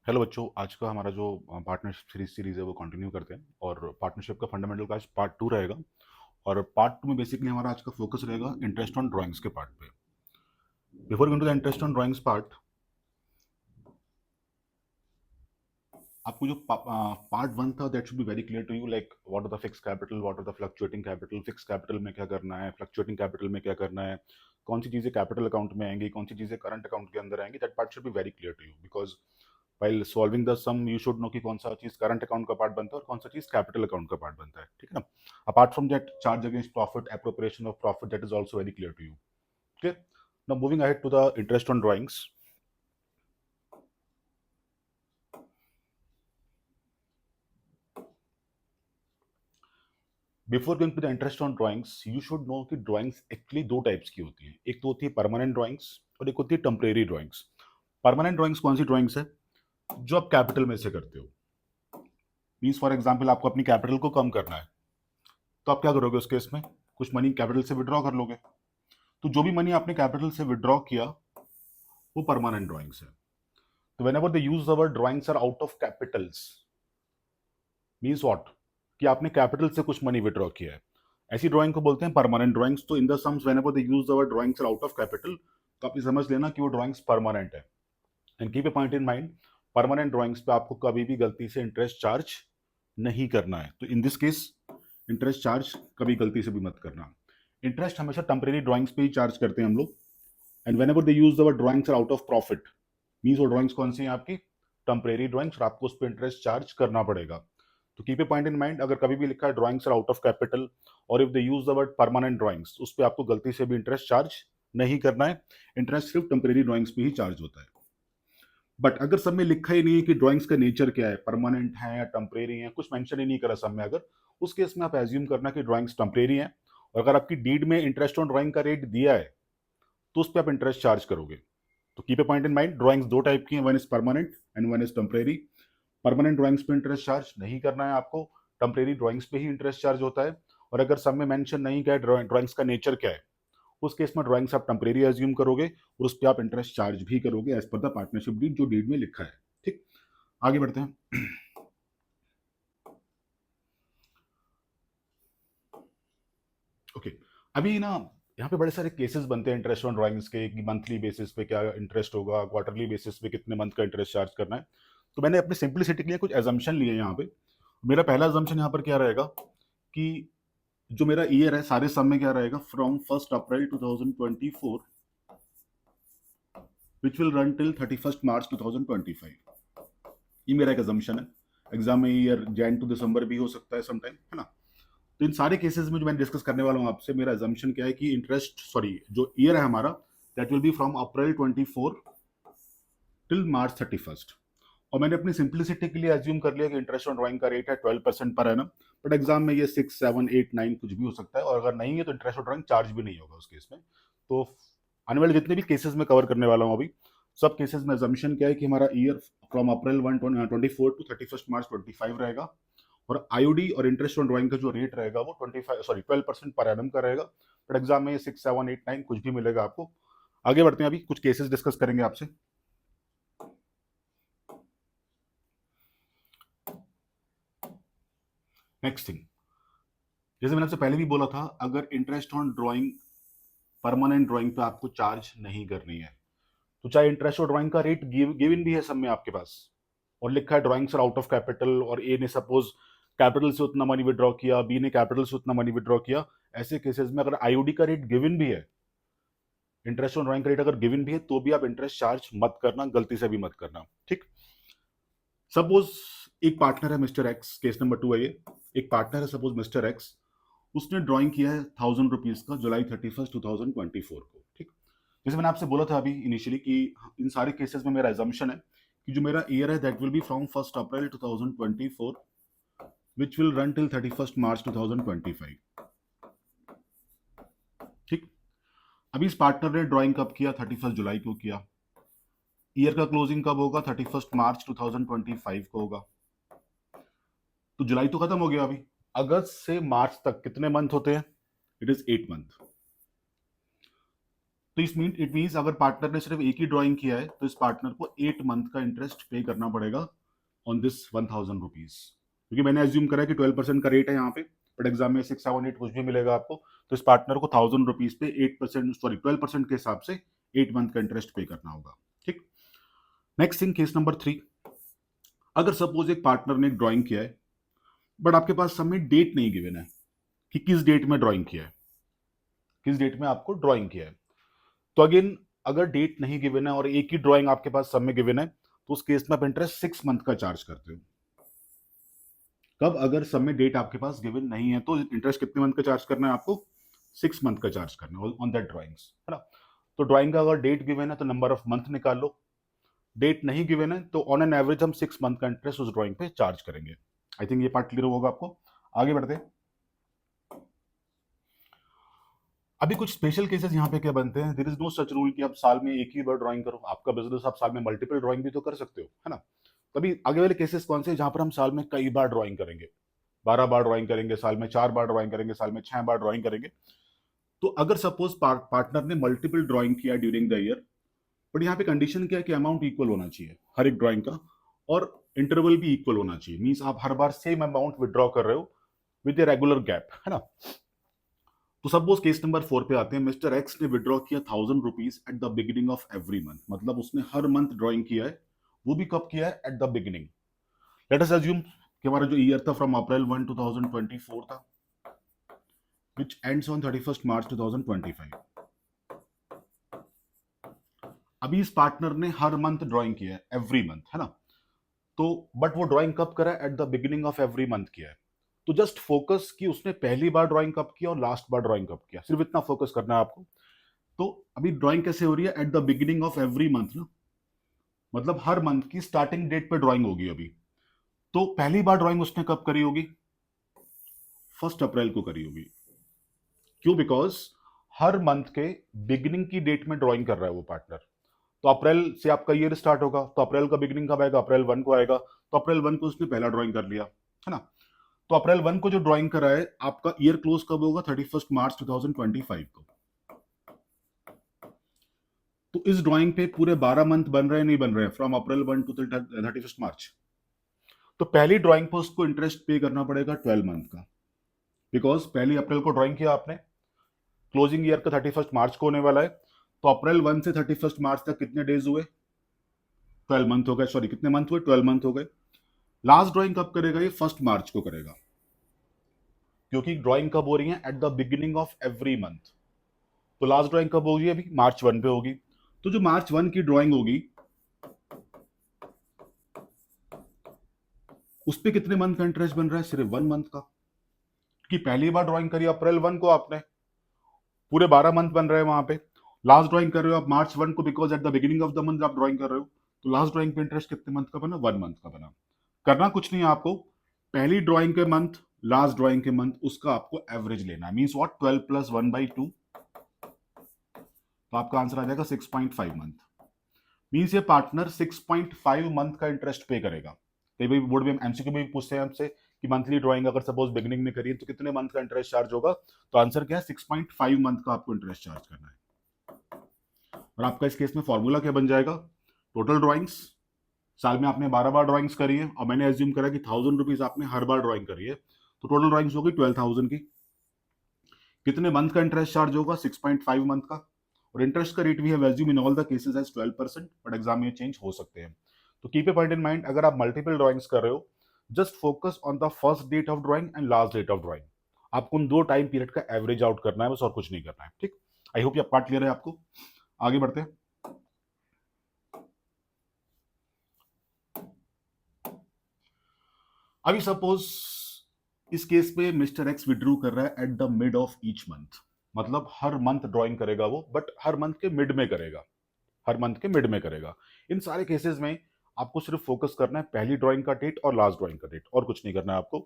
Hello बच्चों, आज का हमारा जो पार्टनरशिप सीरीज है वो कंटिन्यू करते हैं और पार्टनरशिप का फंडामेंटल का आज पार्ट 2 रहेगा। और पार्ट 2 में बेसिकली हमारा आज का फोकस रहेगा इंटरेस्ट ऑन ड्राइंग्स के पार्ट पे। Before going to the interest on drawings part, आपको जो पार्ट 1 था that should be very clear to you, like what are the fix capital, what are the fluctuating capital, fix capital में क्या करना है, fluctuating capital में क्या करना है, कौन सी चीज़ें कैपिटल अकाउंट में आएंगी, कौन सी चीज़ें करंट अकाउंट के अंदर आएंगी। That part should be very clear to you because while solving the sum you should know कि कौन सा चीज करंट अकाउंट का पार्ट बनता है और कौन सा चीज कैपिटल अकाउंट का पार्ट बनता है, ठीक है ना। Apart from that, charge against profit, appropriation of profit, that is also very clear to you. Clear. Now moving ahead to the interest on drawings. Before going to the interest on drawings you should know कि drawings actually दो types की होती है। एक तो होती है permanent drawings और एक होती है टेम्परेरी ड्राइंग्स। परमानेंट ड्राइंग्स कौन सी ड्राइंग्स है? जो आप कैपिटल में से करते हो। मीन्स फॉर एग्जाम्पल आपको अपनी कैपिटल को कम करना है, तो आप क्या करोगे उस केस में? कुछ मनी कैपिटल से विड्रॉ कर लोगे। तो जो भी मनी आपने कैपिटल से विड्रॉ किया वो परमानेंट ड्राइंग्स है। तो whenever they use the word drawings are out of capitals, means what, कि आपने कैपिटल से कुछ मनी विड्रॉ किया है, ऐसी ड्राइंग को बोलते हैं परमानेंट ड्राइंग्स। तो in the sums whenever they use the word drawings are out of capital, तो आप ये समझ लेना कि वो ड्राइंग्स परमानेंट है। And keep a point in mind, permanent drawings पे आपको कभी भी गलती से इंटरेस्ट चार्ज नहीं करना है। तो इन दिस केस इंटरेस्ट चार्ज कभी गलती से भी मत करना। इंटरेस्ट हमेशा टेम्परेरी ड्राइंग्स पे ही चार्ज करते हैं हम लोग। And whenever they use the word drawings are out of profit, means वो ड्राइंग्स कौन सी हैं? आपकी टेम्परेरी ड्राइंग्स, और आपको उस पर इंटरेस्ट चार्ज करना पड़ेगा। तो keep a point in mind, अगर कभी भी लिखा है drawings are out of capital और if they use the word permanent drawings, उस पर आपको गलती से भी इंटरेस्ट चार्ज नहीं करना है। इंटरेस्ट सिर्फ टेम्परेरी ड्राइंग्स पे ही चार्ज होता है। बट अगर सब में लिखा ही नहीं है कि ड्राइंग्स का नेचर क्या है, परमानेंट है या टेम्परेरी है, कुछ मेंशन ही नहीं करा सब में, अगर उस केस में आप एज्यूम करना कि ड्राइंग्स टेम्परेरी है। और अगर आपकी डीड में इंटरेस्ट ऑन ड्राइंग का रेट दिया है तो उस पर आप इंटरेस्ट चार्ज करोगे। तो keep a point in mind, drawings दो टाइप की हैं, one is permanent and one is temporary. Permanent drawings पे इंटरेस्ट चार्ज नहीं करना है आपको, टेम्परेरी ड्राइंग्स पे ही इंटरेस्ट चार्ज होता है। और अगर सब में मेंशन नहीं किया है ड्राइंग्स का नेचर क्या है, उस केस में ड्राइंग्स आप टेम्परेरी एज्यूम करोगे और उस पर आप इंटरेस्ट चार्ज भी करोगे as per the partnership deed, जो डीड में लिखा है। ठीक, आगे बढ़ते हैं। ओके, अभी ना यहाँ पे बड़े सारे केसेस बनते हैं इंटरेस्ट ऑन ड्राइंग्स के, कि मंथली बेसिस पे क्या इंटरेस्ट होगा, क्वार्टरली बेसिस पे कितने मंथ का इंटरेस्ट चार्ज करना है। तो मैंने अपनी सिंपलिसिटी के लिए कुछ एजम्पशन लिए यहाँ पे। मेरा पहला एजम्पशन यहाँ पर क्या रहेगा कि जो मेरा ईयर है सारे सम में क्या रहेगा, from 1 April 2024 which will run till 31 मार्च 2025। ये मेरा एक एजम्पशन है। एग्जाम में ईयर जैन टू दिसंबर भी हो सकता है समटाइम, है ना। तो इन सारे केसेस में जो मैं डिस्कस करने वाला हूँ आपसे, मेरा एजम्पशन क्या है कि इंटरेस्ट, सॉरी, जो ईयर है हमारा, that will be from April 24 till March 31। और मैंने अपनी सिंप्लिसिटी के लिए एज्यूम कर लिया कि इंटरेस्ट ऑन ड्राइंग का रेट है 12% पर एनम। बट एग्जाम में ये 6, 7, 8, 9 कुछ भी हो सकता है, और अगर नहीं है तो इंटरेस्ट ऑन ड्राइंग चार्ज भी नहीं होगा उस केस में। तो आने वाले जितने भी केसेस में कवर करने वाला हूँ अभी, सब केसेस में एजम्पशन क्या है कि हमारा ईयर फ्रॉम अप्रैल 1 24 टू 31 मार्च 25 रहेगा। और आईओडी और इंटरेस्ट ऑन ड्राइंग का जो रेट रहेगा वो 12% पर एनम का रहेगा। बट एग्जाम में ये 6, 7, 8, 9 कुछ भी मिलेगा आपको। आगे बढ़ते हैं, अभी कुछ केसेस डिस्कस करेंगे आपसे। नेक्स्ट थिंग, जैसे मैंने आपसे पहले भी बोला था, अगर interest on drawing permanent drawing पे आपको चार्ज नहीं करनी है, तो चाहे इंटरेस्ट ऑन ड्राइंग का रेट गिवन भी है सब में आपके पास, और लिखा है drawings are out of capital, और ए ने सपोज कैपिटल से उतना मनी विड्रॉ किया, बी ने कैपिटल से उतना मनी विड्रॉ किया, ऐसे केसेस में अगर आईओडी का रेट गिवन भी है, इंटरेस्ट ऑन ड्राइंग का रेट अगर गिवन भी है, तो भी आप इंटरेस्ट चार्ज मत करना, गलती से भी मत करना। ठीक, सपोज एक पार्टनर है मिस्टर एक्स, केस नंबर 2 है ये। एक पार्टनर है सपोज मिस्टर एक्स, उसने ड्राइंग किया है 1000 रुपीज का जुलाई 31 2024 को। ठीक, जैसे मैंने आपसे बोला था अभी इनिशियली कि इन सारे केसेस में मेरा एजम्पशन है कि जो मेरा ईयर है that will be from 1 April 2024 which will run till 31 मार्च 2025। ठीक, अभी इस पार्टनर ने ड्राइंग कब किया? 31 जुलाई को किया। ईयर का क्लोजिंग कब होगा? 31 मार्च 2025 को होगा। तो जुलाई तो खत्म हो गया। अभी अगस्त से मार्च तक कितने मंथ होते हैं? It is 8 month. तो इट मीन्स अगर पार्टनर ने सिर्फ एक ही ड्राइंग किया है तो इस पार्टनर को 8 मंथ का इंटरेस्ट पे करना पड़ेगा ऑन दिस 1,000 रुपीज, क्योंकि मैंने एज्यूम करा है कि 12% का रेट है यहाँ पे, बट एग्जाम में 6, 7, 8 कुछ भी मिलेगा आपको, तो इस पार्टनर को 1,000 रुपीज पे 8%, सॉरी 12% के हिसाब से 8 मंथ का इंटरेस्ट पे करना होगा। ठीक, नेक्स्ट थिंग, केस नंबर 3। अगर सपोज एक पार्टनर ने एक ड्राइंग किया है बट आपके पास सबमिट डेट नहीं गिवन है कि किस डेट में ड्राइंग किया है, किस डेट में आपको ड्राइंग किया है। तो अगेन अगर डेट नहीं गिवन है और एक ही ड्राइंग आपके पास सब में गिवन है तो उस केस में आप इंटरेस्ट 6 मंथ का चार्ज करते हो। कब? अगर सब में डेट आपके पास गिवन नहीं है तो इंटरेस्ट कितने मंथ का चार्ज करना है आपको? 6 मंथ का चार्ज करना है ऑन दैट ड्राइंग्स, है ना। तो ड्राइंग का अगर डेट गिवन है तो नंबर ऑफ मंथ निकाल लो, डेट नहीं गिवन है तो ऑन एन एवरेज हम 6 मंथ का इंटरेस्ट उस ड्राइंग पे चार्ज करेंगे। आई थिंक ये पार्ट क्लियर होगा आपको। आगे बढ़ते हैं। अभी कुछ स्पेशल केसेस यहाँ पे क्या बनते हैं, there is no such rule कि आप साल में एक ही बार ड्राइंग करो, आपका बिजनेस, आप साल में मल्टीपल ड्राइंग भी तो कर सकते हो, है ना। तभी आगे वाले केसेस कौन से, जहां पर हम साल में कई बार ड्राइंग करेंगे, 12 बार ड्राइंग करेंगे, साल में 4 बार ड्राइंग करेंगे, साल में 6 बार ड्राइंग करेंगे। तो अगर सपोज पार्टनर ने मल्टीपल ड्राइंग किया ड्यूरिंग द ईयर, बट यहाँ पे कंडीशन क्या है कि अमाउंट इक्वल होना चाहिए हर एक ड्राइंग का, और इंटरवल भी इक्वल होना चाहिए, मीन्स आप हर बार सेम अमाउंट विदड्रॉ कर रहे हो विद ए रेगुलर गैप, है ना। तो सपोज केस नंबर 4 पे आते हैं। मिस्टर एक्स ने विड्रॉ किया 1,000 rupees at the beginning of every month, मतलब उसने हर मंथ ड्राइंग किया है, वो भी कब किया है? At the beginning. Let us assume कि हमारा जो ईयर था फ्रॉम अप्रैल 1, 2024 था, which ends on 31st March 2025। अभी इस पार्टनर ने हर मंथ ड्राइंग किया है, एवरी मंथ, है ना। तो बट वो ड्राइंग कब करा है? At the beginning of every month किया है। तो जस्ट फोकस कि उसने पहली बार ड्राइंग कब किया और लास्ट बार ड्राइंग कब किया, सिर्फ इतना फोकस करना है आपको। तो अभी ड्राइंग कैसे हो रही है? At the beginning of every month ना, मतलब हर मंथ की स्टार्टिंग डेट पे ड्राइंग होगी अभी। तो पहली बार ड्राइंग उसने कब करी होगी? 1 अप्रैल को करी होगी। क्यों? बिकॉज हर मंथ के बिगिनिंग की डेट में ड्राइंग कर रहा है वो पार्टनर। तो अप्रैल से आपका ईयर स्टार्ट होगा, तो अप्रैल का बिगिनिंग कब आएगा? अप्रैल 1 को आएगा। तो अप्रैल 1 को उसने पहला ड्राइंग कर लिया, है ना। तो अप्रैल 1 को जो ड्राइंग करा है, आपका ईयर क्लोज कब होगा? 31st मार्च 2025 को। तो इस ड्राइंग पे पूरे 12 मंथ बन रहे हैं, नहीं बन रहे हैं, फ्रॉम अप्रैल 1 टू 31st मार्च। तो पहली ड्राइंग पर उसको इंटरेस्ट पे करना पड़ेगा 12 मंथ का, बिकॉज पहली अप्रैल को ड्राइंग किया आपने, क्लोजिंग ईयर का 31st मार्च को होने वाला है। तो अप्रैल 1 से 31st मार्च तक कितने डेज हुए? 12 मंथ हो गए, सॉरी कितने मंथ हुए? 12 मंथ हो गए। लास्ट ड्राइंग कब करेगा? ये 1 मार्च को करेगा, क्योंकि ड्राइंग कब हो रही है? At the beginning of every month. तो लास्ट ड्राइंग कब होगी? अभी मार्च 1 पे होगी। तो जो मार्च 1 की ड्राइंग होगी उस पर कितने मंथ का इंटरेस्ट बन रहा है? सिर्फ 1 मंथ का, कि पहली बार ड्राइंग करी अप्रैल 1 को आपने, पूरे 12 मंथ बन रहे हैं वहां पे। लास्ट ड्राइंग कर रहे हो आप मार्च 1 को, because at the beginning of the month आप ड्राइंग कर रहे हो। तो लास्ट ड्राइंग पे इंटरेस्ट कितने मंथ का बना? 1 मंथ का बना। करना कुछ नहीं है आपको, पहली ड्राइंग के मंथ, लास्ट ड्राइंग के मंथ, उसका आपको एवरेज लेना है। Means what? 12 प्लस 1/2, तो आपका आंसर आ जाएगा 6.5 मंथ। मींस ये पार्टनर 6.5 मंथ का इंटरेस्ट पे करेगा। कई बार बोर्ड में एमसीक्यू में भी पूछते हैं हमसे कि मंथली ड्राइंग अगर सपोज बिगिनिंग में करिए तो कितने मंथ का इंटरेस्ट चार्ज होगा? तो आंसर क्या है? 6.5 मंथ का आपको इंटरेस्ट चार्ज करना है। और आपका इस केस में फॉर्मूला क्या बन जाएगा? टोटल ड्राइंग्स, साल में आपने 12 बार ड्राइंग्स करी है और मैंने एज्यूम करा कि 1,000 रुपीज आपने हर बार ड्राइंग करी है, तो टोटल ड्राइंग्स होगी 12,000 की। कितने मंथ का इंटरेस्ट चार्ज होगा? 6.5 मंथ का। और इंटरेस्ट का रेट भी है assume in all the cases as 12%, but exam में चेंज हो सकते हैं। तो keep a point in mind, अगर आप मल्टीपल ड्राइंग्स कर रहे हो, just focus on the first date of drawing and last date of drawing. आपको उन दो टाइम पीरियड का एवरेज आउट करना है बस, और कुछ नहीं करना है। ठीक, आई होप ये पार्ट क्लियर है आपको। आगे बढ़ते हैं। अभी सपोज इस केस पे मिस्टर एक्स विड्रू कर रहा है at the mid of each month, मतलब हर मंथ ड्राइंग करेगा वो, बट हर मंथ के मिड में करेगा, हर मंथ के मिड में करेगा। इन सारे केसेस में आपको सिर्फ फोकस करना है पहली ड्राइंग का डेट और लास्ट ड्राइंग का डेट, और कुछ नहीं करना है आपको।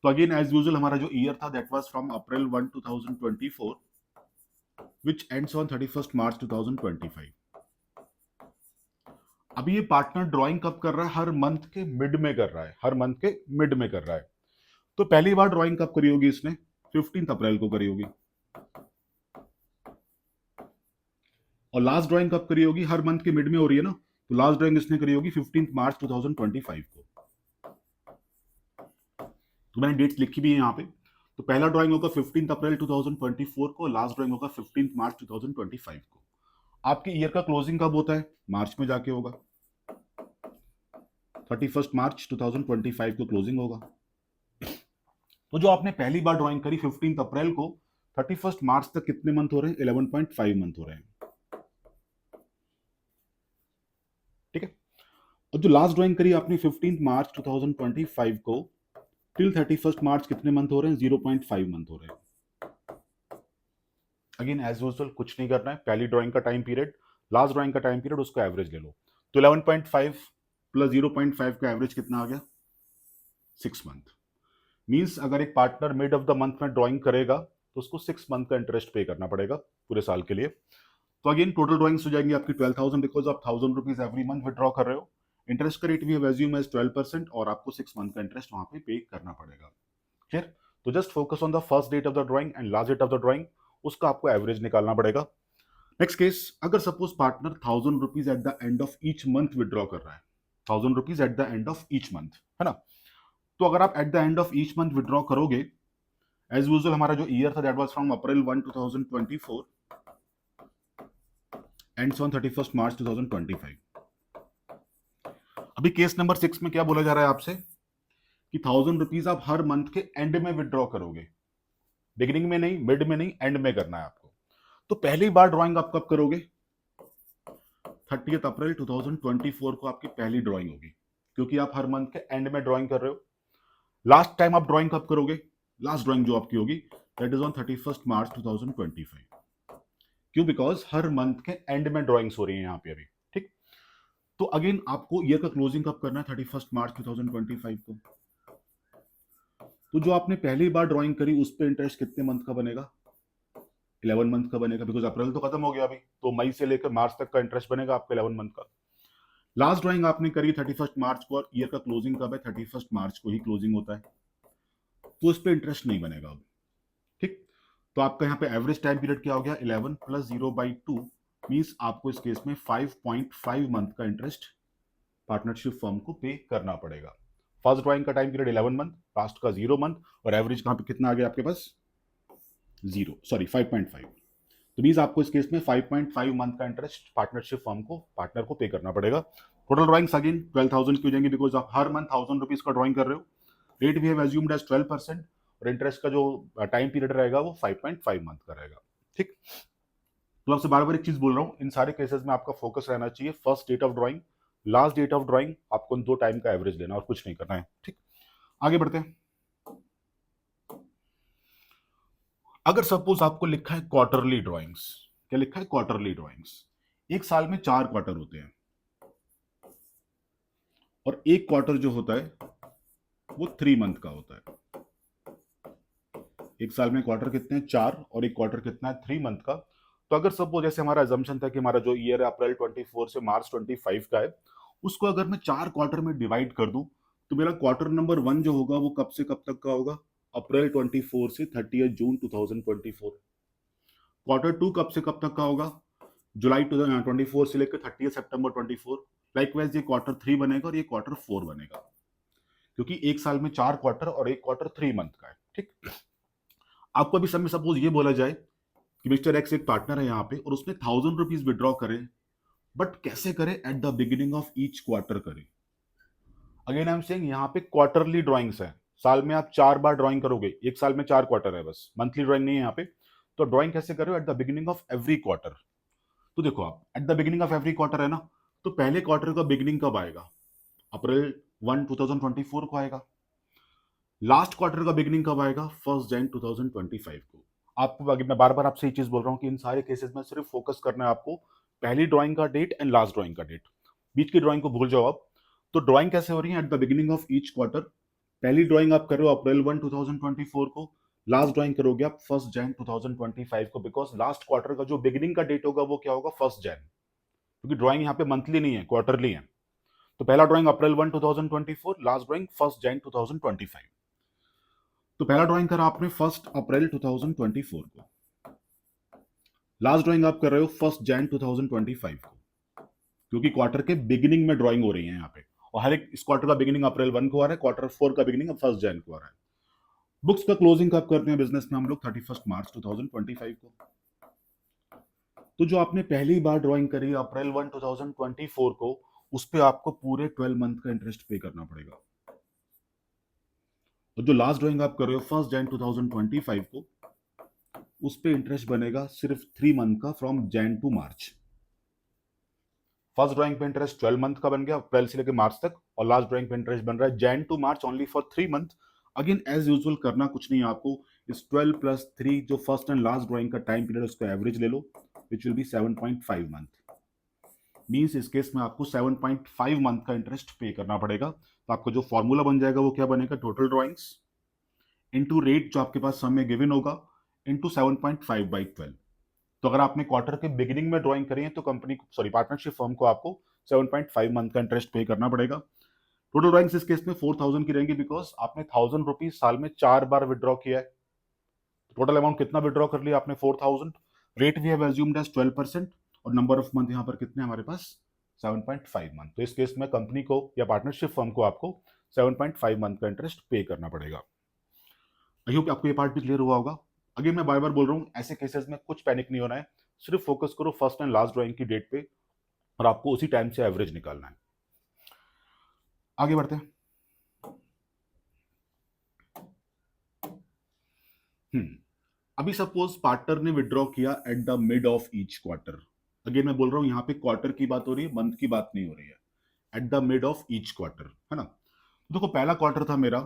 तो अगेन एज यूजुअल हमारा जो ईयर था that was from April 1, 2024 which ends on 31st मार्च 2025। अभी ये पार्टनर ड्राइंग कब कर रहा है? हर मंथ के मिड में कर रहा है, हर मंथ के मिड में कर रहा है। तो पहली बार ड्राइंग कब करी होगी इसने? 15 अप्रैल को करी होगी। और लास्ट ड्राइंग कब करी होगी, हर मंथ के मिड में हो रही है ना, तो लास्ट ड्राइंग इसने करी होगी 15 मार्च 2025 को। तो मैंने डेट्स लिखी भी है यहाँ पे। तो पहला ड्राइंग होगा 15 अप्रैल 2024 को, लास्ट ड्राइंग होगा 15 मार्च 2025 को। आपके ईयर का क्लोजिंग कब होता है, मार्च में जाके होगा, 31 मार्च 2025 को क्लोजिंग होगा। तो जो आपने पहली बार ड्राइंग करी 15 अप्रैल को, 31 मार्च तक कितने मंथ हो रहे हैं, 11.5 मंथ हो रहे हैं, ठीक है। और जो लास्ट ड्राइंग करी आपने 15 मार्च 2025 को, टिल 31 मार्च कितने मंथ हो रहे हैं, 0.5 मंथ हो रहे हैं। अगेन एज यूजुअल कुछ नहीं करना है, पहली ड्राइंग का टाइम पीरियड, लास्ट ड्राइंग का टाइम पीरियड, उसको एवरेज ले लो। तो 11.5 प्लस 0.5 का एवरेज कितना आ गया, 6 मंथ। मींस अगर एक partner mid of the month में ड्राइंग करेगा तो उसको 6 मंथ का इंटरेस्ट पे करना पड़ेगा पूरे साल के लिए। तो अगेन टोटल ड्राइंग्स हो जाएंगी आपकी 12,000, बिकॉज आप 1,000 रुपीज एवरी मंथ विड्रॉ कर रहे हो। इंटरेस्ट का रेट भी एज्यूम एज 12% और आपको 6 मंथ का इंटरेस्ट वहां पे करना पड़ेगा। क्लियर? तो just focus on the first date of the drawing and last date of the drawing, उसका आपको एवरेज निकालना पड़ेगा। नेक्स्ट केस, अगर suppose partner 1,000 rupees at the end of each month withdraw कर रहा है, 1,000 rupees at the end of each month, है ना। तो अगर आप at the end of each month withdraw करोगे, एज यूजुअल हमारा जो ईयर था that was from April 1 2024 ends on 31 मार्च 2025। अभी केस नंबर 6 में क्या बोला जा रहा है आपसे कि 1,000 रुपीज आप हर मंथ के एंड में विड्रॉ करोगे, बिगिनिंग में नहीं, मिड में नहीं, एंड में करना है आपको। तो पहली बार ड्राइंग आप कब करोगे, 30 अप्रैल 2024 को आपकी पहली ड्राइंग होगी, क्योंकि आप हर मंथ के एंड में ड्राइंग कर रहे हो। लास्ट टाइम आप ड्राइंग कब करोगे, लास्ट ड्राइंग जो आपकी होगी दैट इज ऑन 31 मार्च 2025। क्यों, बिकॉज हर मंथ के एंड में ड्राइंग्स हो रही है यहाँ पे अभी, ठीक। तो अगेन आपको ईयर का क्लोजिंग कब करना है, 31 मार्च 2025 को। तो जो आपने पहली बार ड्राइंग करी उस पर इंटरेस्ट कितने मंथ का बनेगा, 11 मंथ का बनेगा, बिकॉज अप्रैल तो खत्म हो गया अभी, तो मई से लेकर मार्च तक का इंटरेस्ट बनेगा आपका 11 मंथ का। लास्ट ड्राइंग आपने करी 31 मार्च को और ईयर का क्लोजिंग कब है, 31 मार्च को ही क्लोजिंग होता है, तो उस पर इंटरेस्ट नहीं बनेगा अब, ठीक। तो आपका यहाँ पे एवरेज टाइम पीरियड क्या हो गया, 11 प्लस 0/2 मीन्स आपको इस केस में 5.5 मंथ का इंटरेस्ट पार्टनरशिप फर्म को पे करना पड़ेगा। फर्स्ट ड्राइंग का टाइम पीरियड 11 मंथ, लास्ट का 0 मंथ, और एवरेज कहाँ पे कितना आ गया आपके पास, 5.5। तो मीन्स आपको इस केस में 5.5 मंथ का इंटरेस्ट पार्टनरशिप फर्म को, पार्टनर को पे करना पड़ेगा। टोटल ड्राइंग्स अगेन 12,000 की हो जाएंगी, बिकॉज आप हर मंथ 1,000 रुपीज का ड्राइंग कर रहे हो। रेट भी है एज्यूम्ड एज 12% और इंटरेस्ट का जो टाइम पीरियड रहेगा वो 5.5 मंथ का रहेगा, ठीक। तो आपसे बार बार एक चीज बोल रहा हूँ, इन सारे केसेस में आपका फोकस रहना चाहिए first date of drawing, last date of drawing, आपको इन दो टाइम का एवरेज लेना और कुछ नहीं करना है, ठीक। आगे बढ़ते हैं। अगर सपोज आपको लिखा है क्वार्टरली ड्राइंग्स, क्या लिखा है, क्वार्टरली ड्राइंग्स, एक साल में 4 क्वार्टर होते हैं और एक क्वार्टर जो होता है वो 3 मंथ का होता है। एक साल में क्वार्टर कितने हैं, 4, और एक क्वार्टर कितना है, 3 मंथ का। तो अगर सपोज जैसे हमारा अजम्पशन था कि हमारा जो ईयर है अप्रैल 24 से मार्च 25 का है, उसको अगर मैं 4 क्वार्टर में डिवाइड कर दूं, तो मेरा क्वार्टर नंबर 1 जो होगा वो कब से कब तक का होगा, अप्रैल 24 से 30 जून 2024। क्वार्टर 2 कब से कब तक का होगा, जुलाई 2024 से लेकर 30 सितंबर 24। लाइकवाइज ये क्वार्टर 3 बनेगा और ये क्वार्टर 4 बनेगा, क्योंकि एक साल में 4 क्वार्टर और एक क्वार्टर 3 मंथ का है, ठीक। आपको अभी समय सपोज ये बोला जाए कि मिस्टर एक्स एक पार्टनर है यहाँ पे और उसने 1,000 रुपीज विड्रॉ करे, बट कैसे करे, at the beginning of each quarter करे। अगेन आई एम सेइंग यहाँ पे क्वार्टरली ड्राइंग्स है, साल में आप 4 बार ड्राइंग करोगे, एक साल में 4 क्वार्टर है बस, मंथली ड्राइंग नहीं है यहाँ पे। तो ड्राइंग कैसे करो, at the beginning of every quarter. तो देखो आप at the beginning of every quarter है ना, तो पहले क्वार्टर का बिगिनिंग कब आएगा, अप्रैल 1 2024 को आएगा। लास्ट क्वार्टर का बिगिनिंग कब आएगा, 1 जनवरी 2025 को। आपको आगे मैं बार बार आपसे ये चीज बोल रहा हूँ कि इन सारे केसेस में सिर्फ फोकस करना है आपको पहली ड्राइंग का डेट एंड लास्ट ड्राइंग का डेट, बीच की ड्राइंग को भूल जाओ आप। तो ड्राइंग कैसे हो रही है, at the beginning of each quarter. पहली ड्राइंग आप कर रहे हो अप्रैल 1 2024 को, लास्ट ड्राइंग करोगे आप 1 जनवरी 2025 को, बिकॉज लास्ट क्वार्टर का जो बिगिनिंग का डेट होगा वो क्या होगा, 1 जनवरी, क्योंकि ड्राइंग यहाँ पे मंथली नहीं है, क्वार्टरली है। तो पहला ड्राइंग अप्रैल 1 2024, लास्ट ड्राइंग 1 जनवरी 2025। तो पहला ड्राइंग करा आपने 1 अप्रैल 2024 को, लास्ट ड्राइंग आप कर रहे हो 1 जैन 2025 को, क्योंकि क्वार्टर के बिगिनिंग में ड्राइंग हो रही है यहाँ पे, और हर एक इस क्वार्टर का बिगिनिंग अप्रैल 1 को आ रहा है, क्वार्टर 4 का बिगिनिंग अब 1 जैन को आ रहा है। बुक्स का क्लोजिंग कब करते हैं बिजनेस में हम लोग? 31 मार्च 2025 को। तो जो आपने पहली बार ड्राइंग करी अप्रैल 1 2024 को, उस पे आपको पूरे 12 मंथ का इंटरेस्ट पे करना पड़ेगा। और जो लास्ट ड्राइंग आप कर रहे हो 1 जैन 2025 को, उस पे इंटरेस्ट बनेगा सिर्फ 3 मंथ का, from Jan to March. First drawing पे इंटरेस्ट 12 मंथ का बन गया, अप्रैल से लेकर मार्च तक, और लास्ट ड्राइंग पे इंटरेस्ट बन रहा है Jan to March only for 3 month. Again as usual करना कुछ नहीं है आपको, इस 12 प्लस 3 जो फर्स्ट एंड लास्ट ड्राइंग का टाइम पीरियड उसको एवरेज ले लो, which will be 7.5 month. Means इस केस में आपको 7.5 मंथ का इंटरेस्ट पे करना पड़ेगा। तो आपको जो फॉर्मूला बन जाएगा वो क्या बनेगा? टोटल ड्राइंग्स इनटू रेट जो आपके पास सम में गिवन होगा, इनटू 7.5/12। तो अगर आपने क्वार्टर के बिगिनिंग में ड्राइंग करी है तो कंपनी को, सॉरी पार्टनरशिप फर्म को आपको 7.5 मंथ का इंटरेस्ट पे करना पड़ेगा। टोटल ड्राइंग्स इस केस में 4000 की रहेंगी, बिकॉज आपने 1000 रुपीज साल में 4 बार विड्रॉ किया है। टोटल अमाउंट कितना विड्रॉ कर लिया आपने? 4000। Rate we have assumed as 12%, और नंबर ऑफ मंथ यहाँ पर कितने हमारे पास? 7.5 मंथ। तो इस केस में कंपनी को या पार्टनरशिप फर्म को आपको 7.5 मंथ का इंटरेस्ट पे करना पड़ेगा। आई होप आपको ये पार्ट भी क्लियर हुआ होगा। अगेन मैं बार बार बोल रहा हूँ, ऐसे केसेस में कुछ पैनिक नहीं होना है, सिर्फ फोकस करो फर्स्ट एंड लास्ट ड्राइंग की डेट पे, और आपको उसी टाइम से एवरेज निकालना है। आगे बढ़ते हैं। अभी सपोज पार्टनर ने विड्रॉ किया at the mid of each quarter. Again मैं बोल रहा हूं, यहां पे क्वार्टर की बात हो रही है, मंथ की बात नहीं हो रही है। At the mid of each quarter, है ना? देखो पहला क्वार्टर था मेरा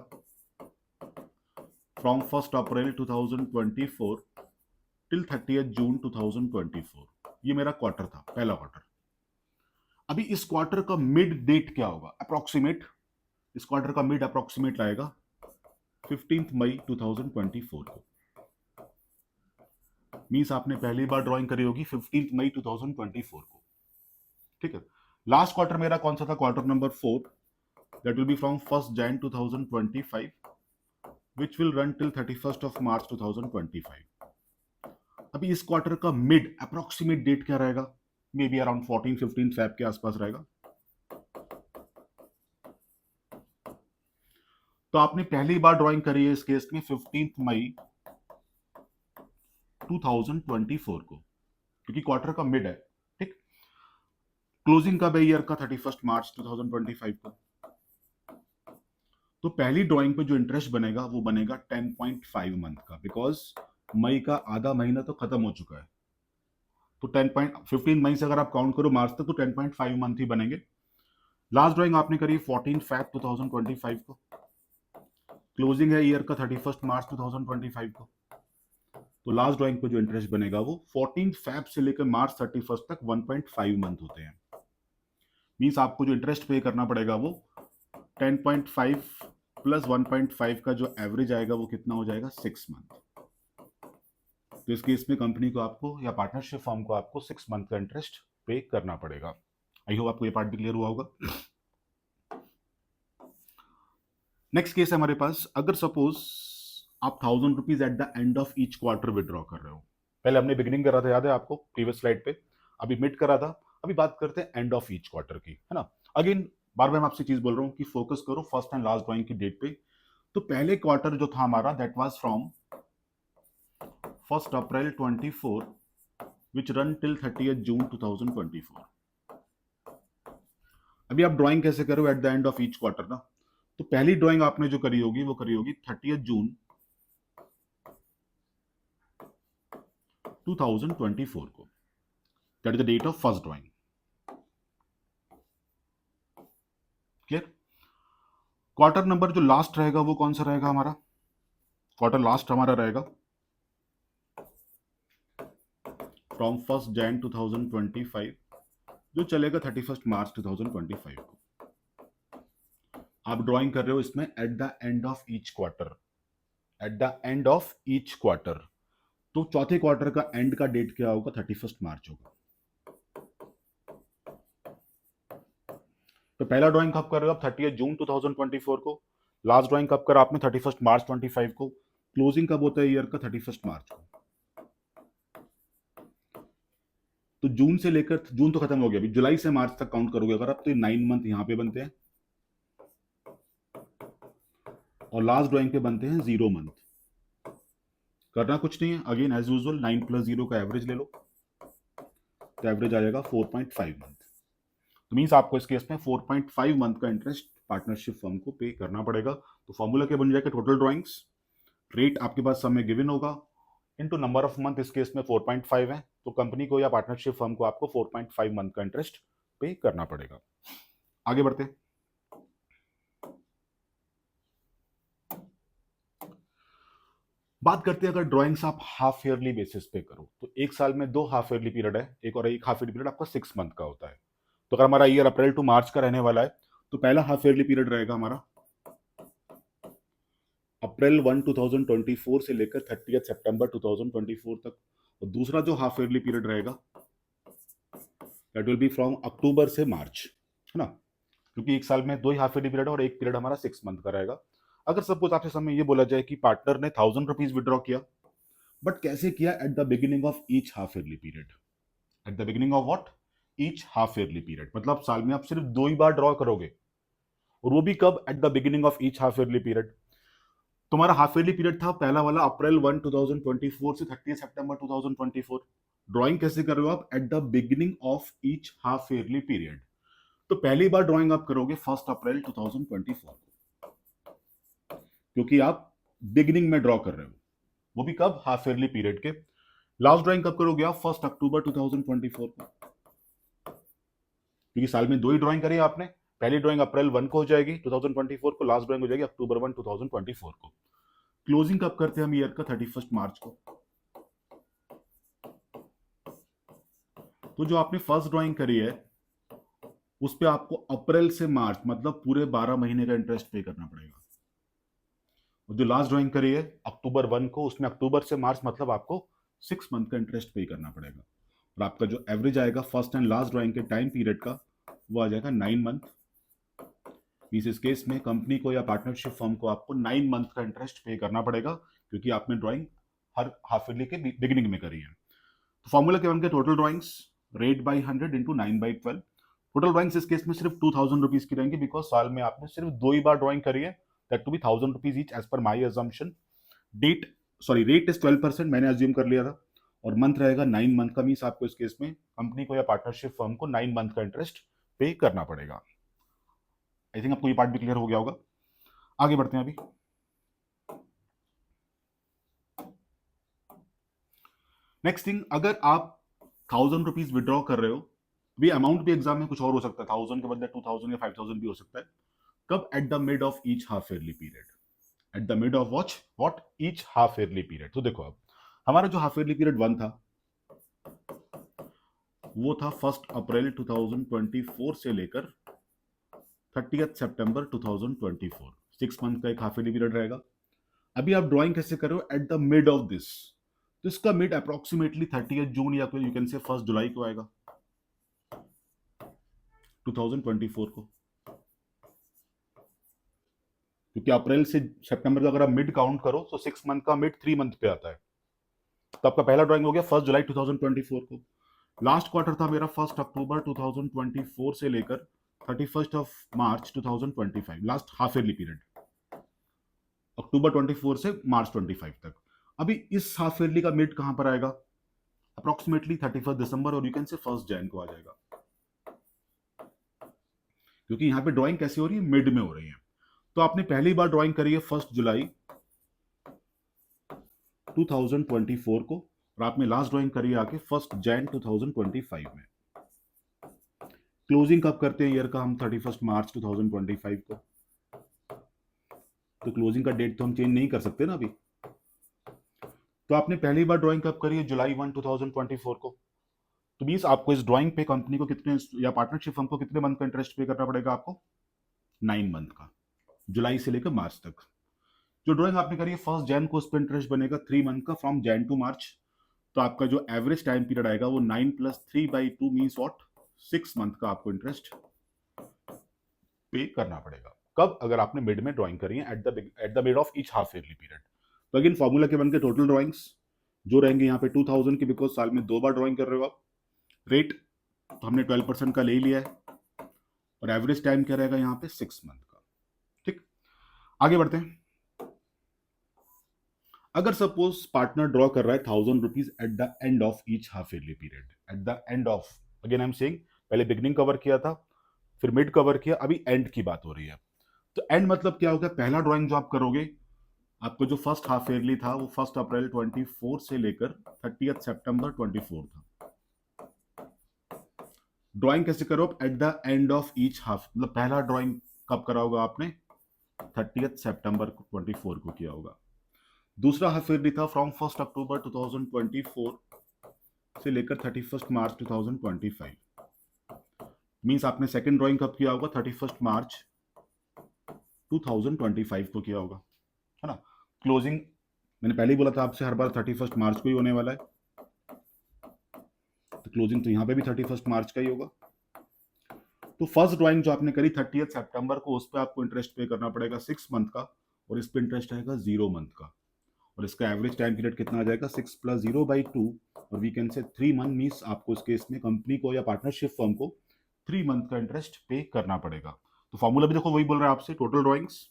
फ्रॉम 1 अप्रैल 2024 टिल 30 जून 2024। ये मेरा क्वार्टर था, पहला क्वार्टर। अभी इस क्वार्टर का मिड डेट क्या होगा अप्रोक्सीमेट? इस क्वार्टर का मिड अप्रोक्सीमेट आएगा 15 मई 2024 को। मींस आपने पहली बार ड्राइंग करी होगी 15 मई 2024 को, ठीक है? लास्ट क्वार्टर मेरा कौन सा था? Quarter number 4, that will be from 1 Jain 2025 which will run till 31 of March 2025। अभी इस क्वार्टर का मिड अप्रोक्सीमेट डेट क्या रहेगा? मे बी अराउंड 14-15 फैब के आसपास रहेगा। तो आपने पहली बार ड्राइंग करी है इस केस में 15 मई 2024 को, क्योंकि क्वार्टर का मिड है, ठीक? क्लोजिंग कब है ईयर का? 31 मार्च 2025 को। तो पहली ड्राइंग पे जो इंटरेस्ट बनेगा वो बनेगा 10.5 मंथ का, बिकॉज मई का आधा महीना तो खत्म हो चुका है। तो 10.15 मई से अगर आप काउंट करो मार्च तक, तो 10.5 मंथ ही बनेंगे। लास्ट ड्राइंग आपने करी 14 फैब 2025 को, क्लोजिंग है ईयर का 31 मार्च 2025 को। तो लास्ट ड्राइंग पे जो इंटरेस्ट बनेगा वो 14 फैब से लेकर मार्च 31 तक 1.5 मंथ होते हैं। मींस आपको जो इंटरेस्ट पे करना पड़ेगा वो 10.5 प्लस 1.5 का जो एवरेज आएगा वो कितना हो जाएगा? 6 मंथ। तो इस केस में कंपनी को आपको या पार्टनरशिप फर्म को आपको 6 मंथ का इंटरेस्ट पे करना पड़ेगा। आई होप आपको ये पार्ट भी क्लियर हुआ होगा। नेक्स्ट केस है हमारे पास, अगर सपोज आप 1000 rupees at the end of each quarter withdraw कर रहे हो। पहले हमने बिगिनिंग करा था, याद है आपको, प्रीवियस स्लाइड पे। अभी मिड करा था, अभी बात करते हैं एंड ऑफ ईच क्वार्टर की, है ना? अगेन बार बार मैं आपसे चीज बोल रहा हूँ कि फोकस करो फर्स्ट एंड लास्ट ड्राइंग की डेट पे। तो पहले क्वार्टर जो था हमारा, that was from 1 April 24 which run till 30 June 2024। अभी आप ड्राइंग कैसे करो eight the end of each quarter ना? तो पहली ड्राइंग आपने जो करी होगी वो करी होगी 30 जून 2024 को, that is the date of first drawing. Clear? Quarter number जो लास्ट रहेगा वो कौन सा रहेगा हमारा? क्वार्टर लास्ट हमारा रहेगा फ्रॉम 1 जैन 2025 जो चलेगा 31 मार्च 2025 को। आप ड्राइंग कर रहे हो इसमें eight the end of each quarter, eight the end of each quarter. तो चौथे क्वार्टर का एंड का डेट क्या होगा? 31 मार्च होगा। तो पहला ड्राइंग कब कर रहे हो आप? 30 जून 2024 को। लास्ट ड्राइंग कब करा आपने? 31 मार्च 25 को। क्लोजिंग कब होता है ईयर का? 31 मार्च को। जून से लेकर, जून तो खत्म हो गया, अभी जुलाई से मार्च तक काउंट करोगे अगर आप, तो 9 मंथ यहाँ पे बनते हैं और लास्ट ड्राइंग पे बनते हैं 0 मंथ। करना कुछ नहीं है, अगेन एज यूजुअल 9 + 0 का एवरेज ले लो, तो एवरेज आ जाएगा 4.5 मंथ। तो मीन्स आपको इस केस में 4.5 मंथ का इंटरेस्ट पार्टनरशिप फर्म को पे करना पड़ेगा। तो फॉर्मूला क्या बन जाएगा, टोटल ड्राइंग्स, रेट आपके पास समय गिवन होगा, इनटू नंबर ऑफ मंथ, इस केस में 4.5 है, तो कंपनी को या पार्टनरशिप फर्म को आपको 4.5 मंथ का इंटरेस्ट पे करना पड़ेगा। आगे बढ़ते हैं। बात करते हैं अगर ड्राइंग्स आप हाफ ईयरली बेसिस पे करो, तो एक साल में 2 हाफ ईयरली पीरियड है, एक हाफ ईयरली पीरियड आपका 6 मंथ का होता है। तो अगर हमारा ईयर अप्रैल टू मार्च का रहने वाला है, तो पहला हाफ ईयरली पीरियड रहेगा हमारा अप्रैल 1 2024 से लेकर 30 सितंबर 2024 तक, और दूसरा जो हाफ ईयरली पीरियड रहेगा that will be from October से मार्च, है ना, क्योंकि एक साल में 2 ही हाफ ईयरली पीरियड है और एक पीरियड हमारा 6 मंथ का रहेगा। अगर सपोज आपसे समय ये बोला जाए कि पार्टनर ने 1000 रुपीज विड्रॉ किया, बट कैसे किया, at the beginning of each half yearly period, at the beginning of what, each half yearly period, मतलब साल में आप सिर्फ 2 ही बार ड्रॉ करोगे, और वो भी कब, at the beginning of each half yearly period. तुम्हारा हाफ ईयरली पीरियड था पहला वाला अप्रैल 1 2024 से 30 सितंबर 2024। ड्राइंग कैसे कर रहे हो आप, at the beginning of each half yearly period. तो पहली बार ड्राइंग आप करोगे 1 अप्रैल 2024 को, क्योंकि आप बिगिनिंग में ड्रॉ कर रहे हो, वो भी कब, हाफ ईयरली पीरियड के। लास्ट ड्राइंग कब करोगे आप, 1 अक्टूबर 2024 को, क्योंकि साल में 2 ही ड्राइंग करी आपने। पहली ड्राइंग अप्रैल 1 को हो जाएगी 2024 को, लास्ट ड्राइंग हो जाएगी अक्टूबर 1 2024 को। क्लोजिंग कब करते हैं हम ईयर का, 31 मार्च को। तो जो आपने फर्स्ट ड्राइंग करी है उस पे आपको अप्रैल से मार्च मतलब पूरे 12 महीने का इंटरेस्ट पे करना पड़ेगा, और जो लास्ट ड्राइंग करी है अक्टूबर 1 को, उसमें अक्टूबर से मार्च मतलब आपको 6 मंथ का इंटरेस्ट पे करना पड़ेगा, और आपका जो एवरेज आएगा फर्स्ट एंड लास्ट ड्राइंग के टाइम पीरियड का, वो आ जाएगा 9 मंथ। इस केस में कंपनी को या पार्टनरशिप फर्म को आपको 9 मंथ का इंटरेस्ट पे करना पड़ेगा, क्योंकि आपने ड्राइंग हर हाफ ईयरली के बिगिनिंग में करी है। तो फॉर्मूला क्या बन गया, total drawings rate by 100 into 9/12। Total drawings इस केस में सिर्फ 2000 रुपीज की रहेंगी, बिकॉज साल में आपने सिर्फ 2 ही बार ड्राइंग करी है, that to be 1000 rupees each as per my assumption. Rate is 12%, मैंने अज्यूम कर लिया था, और मंथ रहेगा 9 मंथ का, मीन्स आपको इस केस में कंपनी को या पार्टनरशिप फर्म को 9 मंथ का इंटरेस्ट पे करना पड़ेगा। आई थिंक आपको ये पार्ट भी क्लियर हो गया होगा। आगे बढ़ते हैं अभी। नेक्स्ट थिंग, अगर आप 1000 रुपीज विड्रॉ कर रहे हो, भी अमाउंट भी एग्जाम में कुछ और हो सकता है, 1000 के बदले 2000 या 5000 भी हो सकता है, कब, at the mid of each half yearly period, at the mid of what each half yearly period. तो देखो अब हमारा जो हाफ ईयरली पीरियड 1 था वो था 1 अप्रैल 2024 से लेकर 30 सितंबर 2024, 6 मंथ का एक हाफ ईयरली पीरियड रहेगा। अभी आप ड्राइंग कैसे कर रहे हो, at the mid of this, तो इसका मिड अप्रोक्सीमेटली 30 जून या फिर यू कैन से 1 जुलाई को आएगा 2024 को, क्योंकि अप्रैल से सितंबर का अगर आप मिड काउंट करो तो 6 मंथ का मिड 3 मंथ पे आता है। तो आपका पहला ड्राइंग हो गया 1 जुलाई 2024 को। लास्ट क्वार्टर था मेरा 1 अक्टूबर 2024 से लेकर 31 of March 2025, last half yearly period, October 24 से मार्च 25 तक। अभी इस हाफ ईयरली का मिड कहां पर आएगा, अप्रोक्सीमेटली 31 दिसंबर, और यू कैन से 1 जैन को आ जाएगा, क्योंकि यहां पे ड्राइंग कैसी हो रही है, मिड में हो रही है। तो आपने पहली बार ड्राइंग करी है 1 जुलाई 2024 को, और आपने लास्ट ड्राइंग करी है आके 1 जैन 2025 में। क्लोजिंग कब करते हैं ईयर का हम, 31 मार्च 2025 को, तो क्लोजिंग का डेट तो हम चेंज नहीं कर सकते ना अभी। तो आपने पहली बार ड्राइंग कब करी है, जुलाई 1 2024 को। तो मींस आपको इस ड्राइंग पे कंपनी को कितने या पार्टनरशिप फर्म को कितने मंथ का इंटरेस्ट पे करना पड़ेगा आपको, 9 मंथ का, जुलाई से लेकर मार्च तक। जो ड्राइंग आपने करी है 1 जैन को, उस पर इंटरेस्ट बनेगा 3 मंथ का, फ्रॉम जैन टू मार्च। तो आपका जो एवरेज टाइम पीरियड आएगा वो 9 + 3/2 मीन्स व्हाट, 6 मंथ का आपको इंटरेस्ट पे करना पड़ेगा। कब, अगर आपने मिड में ड्राइंग करी है, at the mid of each half yearly period. तो अगेन फॉर्मूला के बन के टोटल ड्राइंग्स जो रहेंगे यहाँ पे 2000 की, बिकॉज साल में 2 बार ड्राइंग कर रहे हो आप। रेट तो हमने 12% का ले ही लिया है और एवरेज टाइम क्या रहेगा यहाँ पे 6 मंथ का। ठीक, आगे बढ़ते हैं। अगर सपोज पार्टनर ड्रॉ कर रहा है 1000 rupees at the end of each half yearly period, eight the end of, again I am saying, पहले बिगनिंग कवर किया था, फिर मिड कवर किया, अभी एंड की बात हो रही है। तो एंड मतलब क्या होगा, पहला ड्राइंग जो आप करोगे, आपको जो फर्स्ट हाफ ईयरली था वो 1 अप्रैल 24 से लेकर 30 सितंबर 24 था। ड्राइंग कैसे करो, eight the end of each half, मतलब पहला ड्राइंग कब करा होगा आपने, 30 सितंबर 24 को किया होगा। दूसरा हाफ ईयरली था फ्रॉम 1 अक्टूबर 2024 से लेकर 31 मार्च 2025। मींस आपने सेकंड ड्राइंग कब किया होगा, 31 मार्च 2025 को किया होगा, है ना। क्लोजिंग मैंने पहले ही बोला था आपसे, हर बार 31 मार्च को ही होने वाला है, तो क्लोजिंग तो यहाँ पे भी 31 मार्च का ही होगा। तो फर्स्ट ड्राइंग जो आपने करी 30 सितंबर को, उस पर आपको इंटरेस्ट पे करना पड़ेगा 6 मंथ का, और इस पे इंटरेस्ट आएगा 0 मंथ का, और इसका एवरेज टाइम पीरियड कितना आ जाएगा, 6 + 0/2, और we can say 3 month. Means आपको इस केस में कंपनी को या पार्टनरशिप फर्म को 3 मंथ का इंटरेस्ट पे करना पड़ेगा। तो फॉर्मूला भी देखो वही बोल रहा है आपसे, total drawings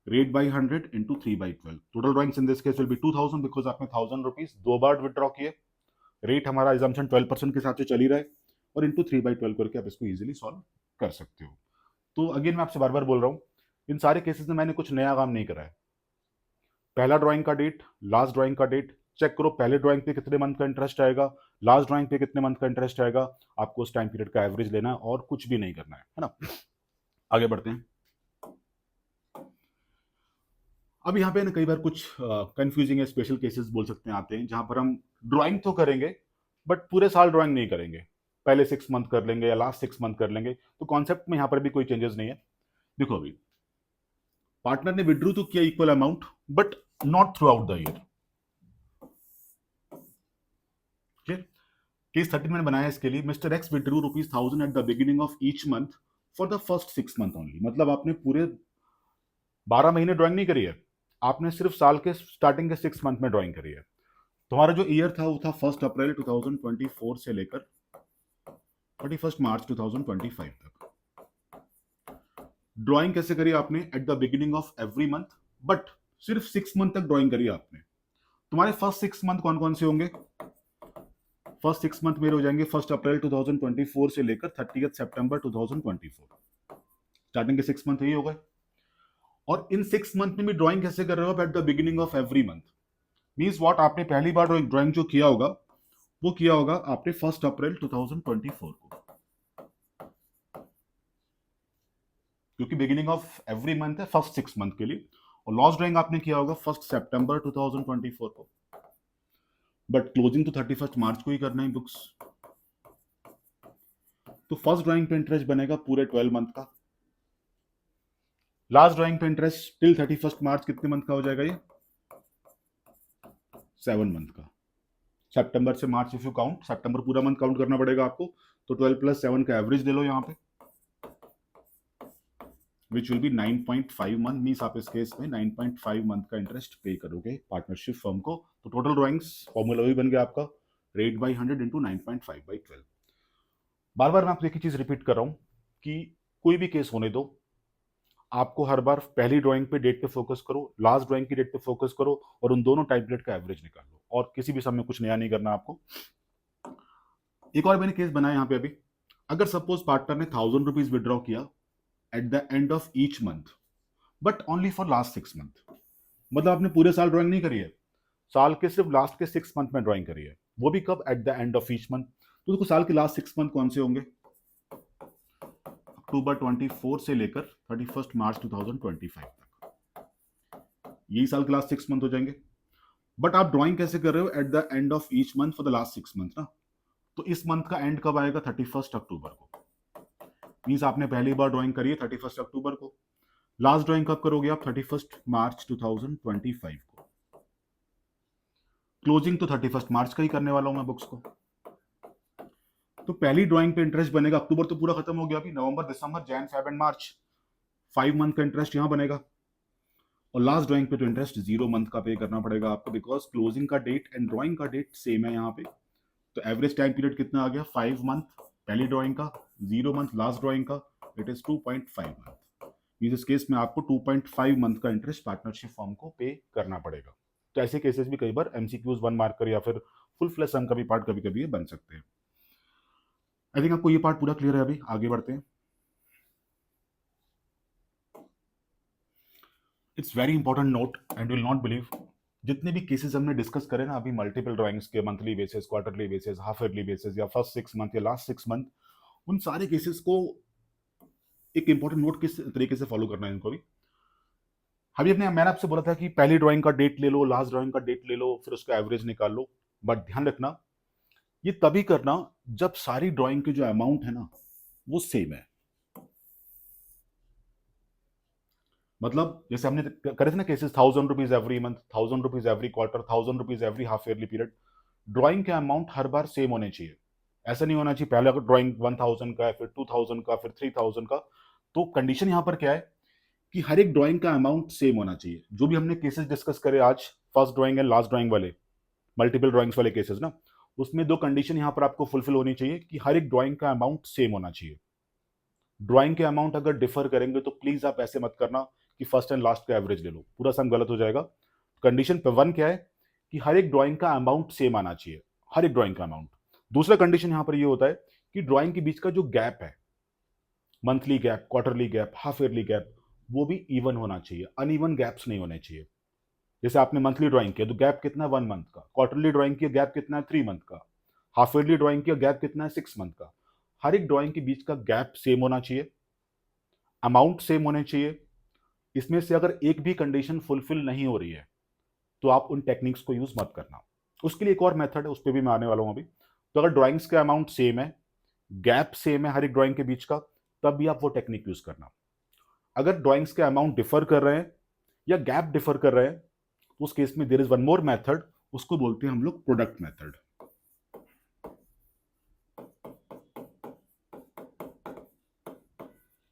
rate by 100 into 3/12। Total drawings in this case will be 2000 because आपने 1000 रुपीज 2 बार विड्रॉ किए। रेट हमारा एजम्पशन 12% के हिसाब से चल ही रहा है, और इंटू 3/12 करके आप इसको इजीली सॉल्व कर सकते हो। तो अगेन मैं आपसे बार बार बोल रहा हूँ, इन सारे केसेस में मैंने कुछ नया काम नहीं करा है। पहला ड्राइंग का डेट, लास्ट ड्राइंग का डेट चेक करो, पहले ड्राइंग पे कितने मंथ का इंटरेस्ट आएगा, लास्ट ड्राइंग पे कितने मंथ का इंटरेस्ट आएगा, आपको उस टाइम पीरियड का एवरेज लेना है और कुछ भी नहीं करना है ना। आगे बढ़ते हैं। अब यहाँ पे ना कई बार कुछ कंफ्यूजिंग है, स्पेशल केसेस बोल सकते हैं आते हैं, जहां पर हम ड्राइंग तो करेंगे बट पूरे साल ड्राइंग नहीं करेंगे, पहले 6 मंथ कर लेंगे या लास्ट 6 मंथ कर लेंगे। तो कॉन्सेप्ट में यहाँ पर भी कोई चेंजेस नहीं है। देखो अभी पार्टनर ने विड्रू तो किया equal amount, but not through out the year. Case 13 मैंने बनाया इसके लिए, mister x withdrew ₹1000 at the beginning of each month for the first 6 month only. मतलब आपने पूरे 12 महीने ड्राइंग नहीं करी है, आपने सिर्फ साल के स्टार्टिंग के 6 मंथ में ड्राइंग करी है। तुम्हारा जो ईयर था वो था 1 अप्रैल 2024 से लेकर 31 मार्च 2025 तक। ड्राइंग कैसे करी आपने, at the beginning of every month, but सिर्फ 6 मंथ तक ड्राइंग करी आपने। तुम्हारे फर्स्ट 6 मंथ कौन कौन से होंगे, फर्स्ट 6 मंथ मेरे हो जाएंगे 1 अप्रैल 2024 से लेकर 30 सितंबर 2024। स्टार्टिंग के 6 मंथ यही हो गए। और इन 6 मंथ में भी ड्राइंग कैसे कर रहे हो, at the beginning of every month. Means what, आपने पहली बार ड्राइंग जो किया होगा वो किया होगा आपने 1 अप्रैल 2024 को, क्योंकि बिगिनिंग ऑफ एवरी मंथ है फर्स्ट 6 मंथ के लिए। और लास्ट ड्राइंग आपने किया होगा 1 सितंबर 2024 को, बट क्लोजिंग तो 31 मार्च को ही करना है बुक्स। तो फर्स्ट ड्राइंग पे इंटरेस्ट बनेगा पूरे 12 मंथ का, लास्ट ड्राइंग पे इंटरेस्ट टिल 31 मार्च कितने मंथ का हो जाएगा, ये 7 मंथ का। सितंबर से मार्च इफ यू काउंट, सितंबर पूरा मंथ काउंट करना पड़ेगा आपको, तो 12 + 7 का एवरेज ले लो यहाँ पे, विच विल बी 9.5 मंथ। मीन्स आप इस केस में 9.5 मंथ का इंटरेस्ट पे करोगे पार्टनरशिप फर्म को। तो टोटल ड्राइंग्स फॉर्मूला भी बन गया आपका, रेट बाई 100 इंटू 9.5/12। बार बार मैं आपको एक ही चीज रिपीट कर रहा हूं कि कोई भी केस होने दो, आपको हर बार पहली ड्राइंग पे डेट पे फोकस करो, लास्ट ड्राइंग की डेट पे फोकस करो, और उन दोनों टाइम पीरियड का एवरेज निकाल लो, और किसी भी समय कुछ नया नहीं करना आपको। एक और मैंने केस बनाया यहाँ पे अभी, अगर सपोज पार्टनर ने 1000 रुपीज विड्रॉ किया eight the end of each month, but only for last 6 month. मतलब आपने पूरे साल ड्राइंग नहीं करी है, साल के सिर्फ लास्ट के 6 मंथ में ड्राइंग करी है, वो भी कब, eight the end of each month. तो देखो साल के लास्ट 6 मंथ कौन से होंगे, अक्टूबर 24 से लेकर 31 मार्च 2025 तक, यही साल के लास्ट 6 मंथ हो जाएंगे। बट आप ड्राइंग कैसे कर रहे हो, eight the end of each month for the last 6 month ना। तो इस मंथ का एंड कब आएगा, 31 अक्टूबर को। मीन्स आपने पहली बार ड्राइंग करी है 31 अक्टूबर को, लास्ट ड्राइंग कब करोगे आप, 31 मार्च 2025 को। क्लोजिंग तो 31 मार्च का ही करने वाला हूं मैं बुक्स को। तो पहली ड्राइंग पे इंटरेस्ट बनेगा, अक्टूबर तो पूरा खत्म हो गया, अभी November, December, Jan, Feb and March, 5 month का इंटरेस्ट यहां बनेगा। और लास्ट ड्राइंग पे तो इंटरेस्ट 0 मंथ का पे करना पड़ेगा आपको, बिकॉज क्लोजिंग का डेट एंड ड्राइंग का डेट सेम है यहाँ पे। तो एवरेज टाइम पीरियड कितना आ गया 5 मंथ पहली ड्राइंग का, 0 मंथ लास्ट ड्राइंग का, इट इज 2.5 मंथ। इस केस में आपको 2.5 मंथ का इंटरेस्ट पार्टनरशिप फॉर्म को पे करना पड़ेगा। तो ऐसे केसेस भी कई बार एमसीक्यूज 1 मार्कर या फिर फुल फ्लैश सम का भी पार्ट कभी कभी बन सकते हैं। आई थिंक आपको ये पार्ट पूरा क्लियर है। अभी आगे बढ़ते हैं। It's very important note and will not believe, जितने भी केसेस हमने डिस्कस करे ना अभी मल्टीपल ड्राइंग्स के, monthly basis, quarterly basis, half yearly basis या फर्स्ट 6 मंथ या लास्ट 6 मंथ, उन सारे केसेस को एक इंपॉर्टेंट नोट किस तरीके से फॉलो करना है इनको भी। अभी मैंने आपसे बोला था कि पहली ड्राइंग का डेट ले लो, लास्ट ड्राइंग का डेट ले लो, फिर उसका एवरेज निकाल लो। बट ध्यान रखना ये तभी करना जब सारी ड्राइंग की जो अमाउंट है ना वो सेम है। मतलब जैसे हमने करे थे ना cases 1000 rupees every month, 1000 rupees every quarter, 1000 rupees every half yearly period. Drawing के अमाउंट हर बार सेम होने चाहिए। ऐसा नहीं होना चाहिए पहले अगर ड्राइंग 1000 का है, फिर 2000 का, फिर 3000 का। तो कंडीशन यहां पर क्या है कि हर एक ड्राइंग का अमाउंट सेम होना चाहिए। जो भी हमने केसेस डिस्कस करे आज, first drawing and last drawing वाले मल्टीपल ड्राइंग्स वाले केसेस ना, उसमें दो कंडीशन यहां पर आपको फुलफिल होनी चाहिए कि हर एक ड्राइंग का अमाउंट सेम होना चाहिए। ड्राइंग के अमाउंट अगर डिफर करेंगे तो प्लीज आप ऐसे मत करना कि फर्स्ट एंड लास्ट का एवरेज ले लो, पूरा सम गलत हो जाएगा। कंडीशन पे 1 क्या है कि हर एक ड्राइंग का अमाउंट सेम आना चाहिए, हर एक ड्राइंग का अमाउंट। दूसरा कंडीशन यहां पर ये होता है कि ड्राइंग के बीच का जो गैप है, monthly gap, quarterly gap, half yearly gap, वो भी इवन होना चाहिए, अनइवन गैप्स नहीं होने चाहिए। जैसे आपने मंथली ड्राइंग किया तो गैप कितना है 1 मंथ का, क्वार्टरली ड्राइंग किया गैप कितना है 3 मंथ का, हाफ ईयरली ड्राइंग किया गैप कितना है 6 मंथ का। हर एक ड्राइंग के बीच का गैप सेम होना चाहिए, अमाउंट सेम होने चाहिए। इसमें से अगर एक भी कंडीशन फुलफिल नहीं हो रही है तो आप उन टेक्निक्स को यूज मत करना। उसके लिए एक और मेथड है, उस पर भी मैं आने वाला हूं अभी। तो अगर ड्राइंग्स का अमाउंट सेम है, गैप सेम है हर एक ड्राइंग के बीच का, तब भी आप वो टेक्निक यूज करना। अगर ड्राइंग्स के अमाउंट डिफर कर रहे हैं या गैप डिफर कर रहे हैं तो उस केस में there is one more method, उसको बोलते हैं हम लोग प्रोडक्ट मेथड।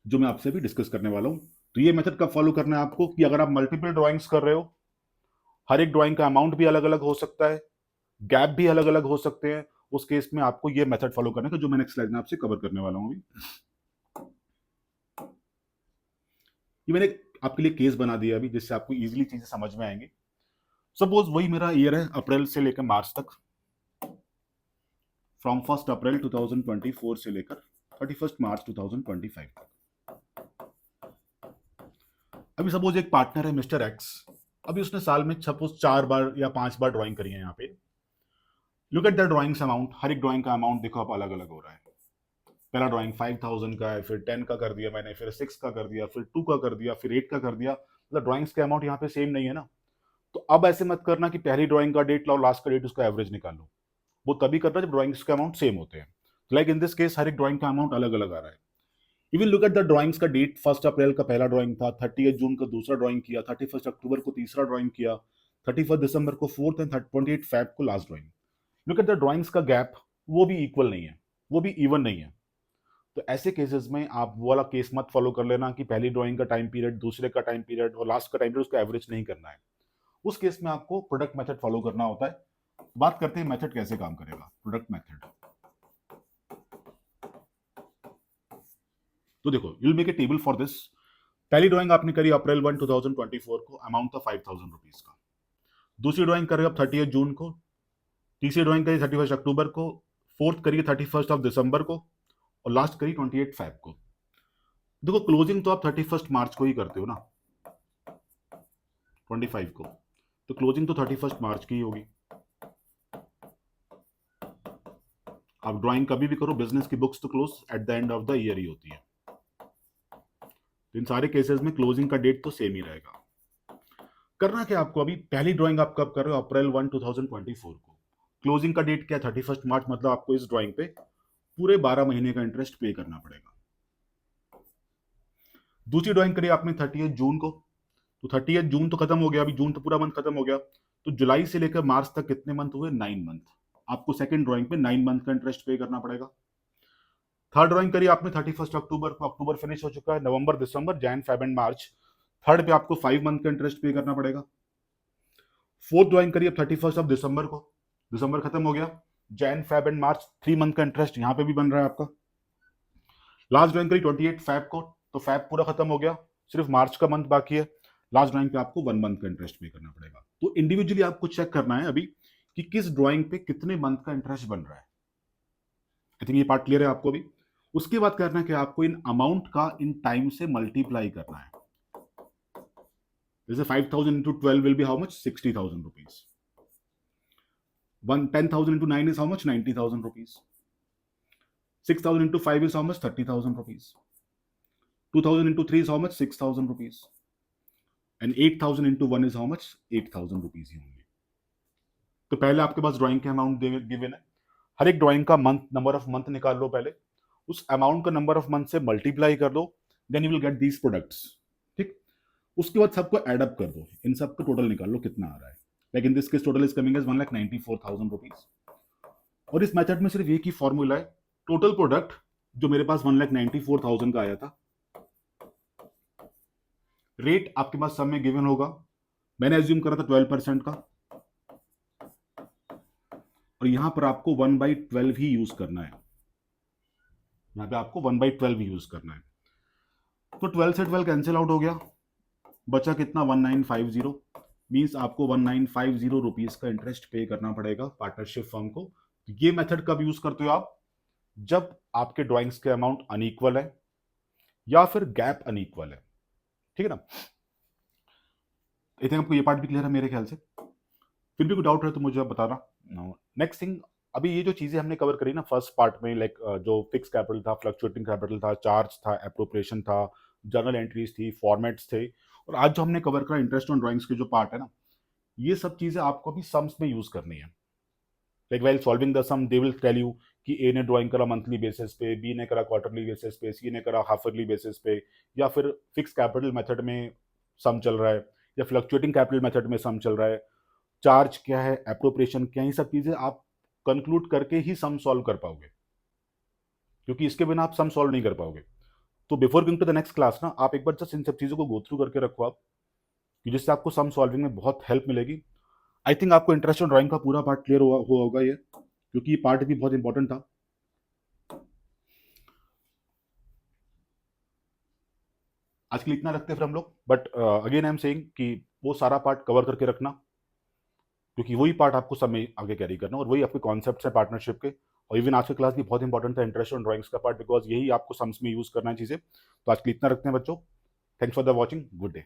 जो मैं आपसे भी डिस्कस करने वाला हूं। तो ये मेथड कब फॉलो करना है आपको कि अगर आप मल्टीपल ड्राइंग्स कर रहे हो, हर एक ड्राइंग का अमाउंट भी अलग अलग हो सकता है, गैप भी अलग अलग हो सकते हैं, उस केस में आपको ये मेथड फॉलो करना है जो मैं नेक्स्ट स्लाइड में आपसे कवर करने वाला हूं अभी। ये मैंने आपके लिए केस बना दिया अभी जिससे आपको इजीली चीजें समझ में आएंगी। सपोज वही मेरा ईयर है अप्रैल से लेकर मार्च तक, फ्रॉम 1 अप्रैल 2024 से लेकर 31 मार्च 2025 तक। अभी सपोज एक पार्टनर है मिस्टर एक्स, अभी उसने साल में सपोज 4 बार या 5 बार ड्राइंग करी है। यहाँ पे look at the drawings amount, हर एक ड्राइंग का अमाउंट देखो आप अलग अलग हो रहा है। पहला ड्राइंग 5000 का है, फिर 10 का कर दिया मैंने, फिर 6 का कर दिया, फिर 2 का कर दिया, फिर 8 का कर दिया। मतलब ड्राइंग्स के अमाउंट यहाँ पे सेम नहीं है ना। तो अब ऐसे मत करना कि पहली ड्राइंग का डेट लाओ, लास्ट का डेट, उसका एवरेज निकाल लो। वो तभी करना जब ड्राइंग्स के अमाउंट सेम होते हैं। लाइक इन दिस केस हर एक ड्राइंग का अमाउंट अलग अलग आ रहा है। Even look at the drawings का डेट, 1 अप्रैल का पहला ड्राइंग था, 30 जून का दूसरा ड्राइंग किया, 31 अक्टूबर को तीसरा ड्राइंग किया, 31 दिसंबर को फोर्थ एंड 28 फैब को last drawing. Look at the drawings का गैप, वो भी इक्वल नहीं है, वो भी इवन नहीं है। तो ऐसे केसेस में आप वो वाला केस मत फॉलो कर लेना कि पहली ड्राइंग का टाइम पीरियड, दूसरे का टाइम पीरियड और लास्ट का टाइम पीरियड उसका एवरेज नहीं करना है। उस केस में आपको प्रोडक्ट मेथड फॉलो करना होता है। बात करते हैं मेथड कैसे काम करेगा, प्रोडक्ट मेथड। तो देखो you will make a table for this. पहली ड्राइंग आपने करी अप्रैल 1 2024 को, अमाउंट था 5000 रुपीज का। दूसरी ड्राइंग करी आप 30 जून को, तीसरी ड्राइंग करी 31 अक्टूबर को, फोर्थ करिए 31 ऑफ दिसंबर को और लास्ट करी 28 फैब को। देखो क्लोजिंग तो आप 31 मार्च को ही करते हो ना, 25 को, तो क्लोजिंग तो 31 मार्च की ही होगी। आप ड्राइंग कभी भी करो, बिजनेस की बुक्स तो close at the end of the year ही होती है। तो इन सारे केसेस में क्लोजिंग का डेट तो सेम ही रहेगा। करना क्या आपको, अभी पहली ड्राइंग आप कब कर रहे हो, अप्रैल 1 2024 को। क्लोजिंग का डेट क्या, 31 मार्च, मतलब आपको इस ड्राइंग पे पूरे 12 महीने का इंटरेस्ट पे करना पड़ेगा। दूसरी ड्राइंग करी आपने 30 जून को, तो 30 जून तो खत्म हो गया, अभी जून तो पूरा मंथ खत्म हो गया। तो जुलाई से लेकर मार्च तक कितने मंथ हुए, 9 मंथ। आपको सेकंड ड्राइंग पे 9 मंथ का इंटरेस्ट पे करना पड़ेगा। थर्ड ड्राइंग करी आपने 31 अक्टूबर को, अक्टूबर फिनिश हो चुका है, November, December, Jan, Feb and March. Third पे आपको 5 मंथ का इंटरेस्ट पे करना पड़ेगा। फोर्थ ड्राइंग करी अब 31 ऑफ दिसंबर को, दिसंबर खत्म हो गया, Jain Feb and March 3 month का इंटरेस्ट यहाँ पे भी बन रहा है आपका। लास्ट ड्राइंग करी 28 फेब को, तो फेब पूरा खत्म हो गया, सिर्फ मार्च का मंथ बाकी है। लास्ट ड्राइंग पे आपको 1 मंथ का इंटरेस्ट पे करना पड़ेगा। तो इंडिविजुअली आपको चेक करना है अभी कि किस ड्राइंग पे कितने मंथ का इंटरेस्ट बन रहा है। आई थिंक ये पार्ट क्लियर है आपको भी। उसके बाद करना है कि आपको इन अमाउंट का इन टाइम से मल्टीप्लाई करना है। जैसे 5,000 into 12 will be how much? 60,000 rupees. 10,000 into 9 is how much? 90,000 rupees. 6,000 into 5 is how much? 30,000 rupees. 2,000 into 3 is how much? 6,000 rupees. And 8,000 into 1 is how much? 8,000 rupees ही होंगे। तो पहले आपके पास drawing के amount given है, हर एक ड्राइंग का month, number of month निकाल लो पहले, उस अमाउंट का नंबर ऑफ मंथ से मल्टीप्लाई कर दो, then you will get these products. ठीक, उसके बाद सबको एडअप कर दो, इन सब का टोटल निकाल लो कितना आ रहा है। Like in this case total is coming as 1,94,000 rupees. और इस मेथड में सिर्फ एक ही फॉर्मूला है, टोटल प्रोडक्ट जो मेरे पास 1,94,000 का आया था, रेट आपके पास सब में गिवन होगा, मैंने एज्यूम करा था 12% का, और यहां पर आपको 1/12 ही यूज करना है। यहां पे आपको 1/12 ही यूज करना है। तो 12 से 12 कैंसिल आउट हो गया, बचा कितना? 1950। मींस आपको 1950 रुपीज का इंटरेस्ट पे करना पड़ेगा पार्टनरशिप फर्म को। ये मेथड कब यूज करते हो आप? जब आपके ड्राइंग्स के अमाउंट अनइक्वल है या फिर गैप अनइक्वल है। ठीक है ना? आई थिंक आपको ये पार्ट भी क्लियर है मेरे ख्याल से। फिर भी कोई डाउट है तो मुझे आप बताना। नेक्स्ट थिंग, अभी ये जो चीजें हमने कवर करी ना फर्स्ट पार्ट में, लाइक जो फिक्स कैपिटल था, फ्लक्चुएटिंग कैपिटल था, चार्ज था, एप्रोप्रिएशन था, जर्नल एंट्रीज थी, फॉर्मेट्स थे, और आज जो हमने कवर करा इंटरेस्ट ऑन ड्राइंग्स के जो पार्ट है ना, ये सब चीजें आपको अभी सम्स में यूज करनी है। Like while solving the sum they will tell you कि ए ने ड्राइंग करा मंथली बेसिस पे, बी ने करा क्वार्टरली बेसिस पे, सी ने करा हाफ ईयरली बेसिस पे, या फिर फिक्स कैपिटल मेथड में सम चल रहा है, या फ्लक्चुएटिंग कैपिटल मेथड में सम चल रहा है, चार्ज क्या है, एप्रोप्रिएशन क्या है, ये सब चीजें आप कंक्लूड करके ही सम सॉल्व कर पाओगे, क्योंकि इसके बिना आप सम सॉल्व नहीं कर पाओगे। तो before going to the next class ना, आप एक बार जस्ट इन सब चीजों को गो थ्रू करके रखो आप, कि जिससे आपको सम सॉल्विंग में बहुत हेल्प मिलेगी। आई थिंक आपको इंटरेस्ट ऑन ड्राइंग का पूरा पार्ट क्लियर हुआ होगा ये, क्योंकि ये पार्ट भी बहुत इंपॉर्टेंट था। आज के लिए इतना रखते हैं फिर हम लोग, but again I am saying कि वो सारा पार्ट कवर करके रखना, क्योंकि वही पार्ट आपको सब में आगे कैरी करना, और वही आपके कॉन्सेप्ट्स है पार्टनरशिप के। और इवन आज की क्लास भी बहुत इंपॉर्टेंट था, इंटरेस्ट ऑन ड्राइंग्स का पार्ट, बिकॉज यही आपको सम्स में यूज करना है चीजें। तो आज के लिए इतना रखते हैं बच्चों। Thanks for the watching, good day.